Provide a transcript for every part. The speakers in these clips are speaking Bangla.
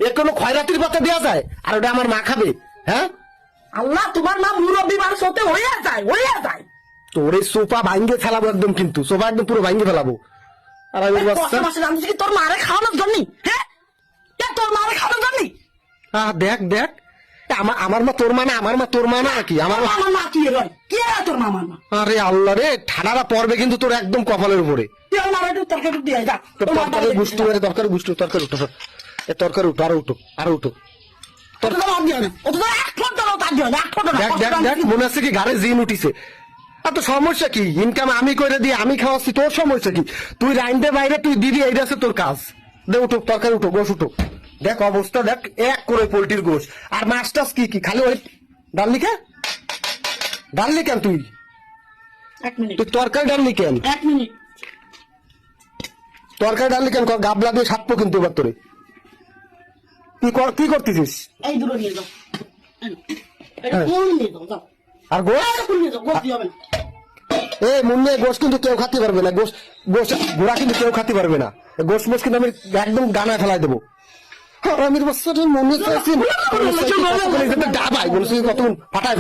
এ কোনো খয়রাতির পাতা দেওয়া যায়? আর ওটা আমার মা খাবে? হ্যাঁ, আল্লাহ, তোমার মা মুরব্বী মানুষ হতে হইয়া যায়। তোর এই সোফা ভাঙ্গে ফেলাবো একদম, কিন্তু সোফা একদম পুরো ভাঙ্গে ফেলাবো। আর আমি বাচ্চা জানছি কি তোর মারে খাওয়ানোর জন্য? হ্যাঁ, তোর মারে খাওয়ানোর জন্য? দেখ দেখ, আমার মা তোর মা না, আমার মা তোর মা না নাকি? আমার মা কি রয়? কি তোর মা? আমার মা? আরে আল্লাহ রে, ঠাডারা পড়বে কিন্তু তোর একদম কপালের উপরে। তরকারি দিয়ে যা, তরকারি গুষ্টি মেরে তরকারি গুষ্টি, তরকারি উঠো, এ তরকারি উঠো, আরো উঠো, আরো উঠো। দেখ দেখ দেখ, মনে হচ্ছে কি ঘরে জিন উঠিছে। তো সমস্যা কি? ইনকাম আমি করে দিই, আমি খাওয়াচ্ছি, তোর সমস্যা কি? তুই রাইন্দে বাইরে তুই দিদি, এইটা আছে তোর কাজ। দে উঠো, তরকারি উঠো, গোশ উঠো। দেখ অবস্থা দেখ, এক করে পোল্ট্রির গোশ। আর মাছ টাছ কি খালি ওই ডাললি কেন? ডাললি কেন তুই? তুই তরকারি ডাললি কেন? 1 মিনিট। তরকারি ডাললি কেন? গাবলা দিয়ে সাতপো কিন্তু এবার তোরে। কি করতেছিস? এই দুটো নিয়ে যাও। আর গোশ? এই মুন্নে, গোশ কিন্তু কেউ খাতে পারবে না। গোশ গোশ গোড়া কিন্তু কেউ খাতে পারবে না। গোশ মোশ কিন্তু আমি একদম গানায় ফেলাই দেবো। আমি মনে চাইছি ডাবাই বলছি, কতক্ষণ ফাটাই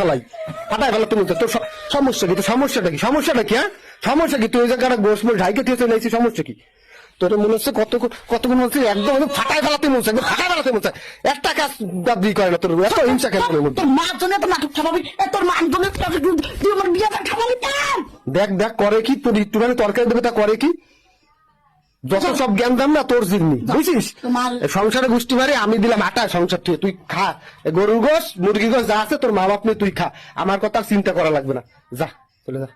ফেলা তুমি। তোর সমস্যা কি? তোর সমস্যাটা কি? সমস্যাটা কি? হ্যাঁ, সমস্যা কি? তুই ওই জায়গাটা গোশ মোশ ঢাইকে দিয়ে চলে এসেছিস, সমস্যা কি তোর? মনে হচ্ছে কতক্ষণ বলছি, একদম ফাটাই ফেলাতে মন চাই, ফাটাই ফেলাতে মন চায়। একটা কাজ দাবি করে না তোর, এত হিংসা কেন? তোর মার জন্য এত নাটক ছাপাবি? তোর মা জন্য তুই আমার বিয়েটা ছাপাবি কেন? দেখ দেখ করে কি, তোর একটুখানি তরকারি দেবে তা করে কি? যত সব জ্ঞান দাম না তোর জিম্মি, বুঝছিস? সংসারে গোষ্ঠী মারে আমি দিলাম আটা, সংসার থেকে তুই খা। গরুর গোশ, মুরগি গোশ যা আছে তোর মা বাপ নিয়ে তুই খা। আমার কথা চিন্তা করা লাগবে না, যা চলে যা।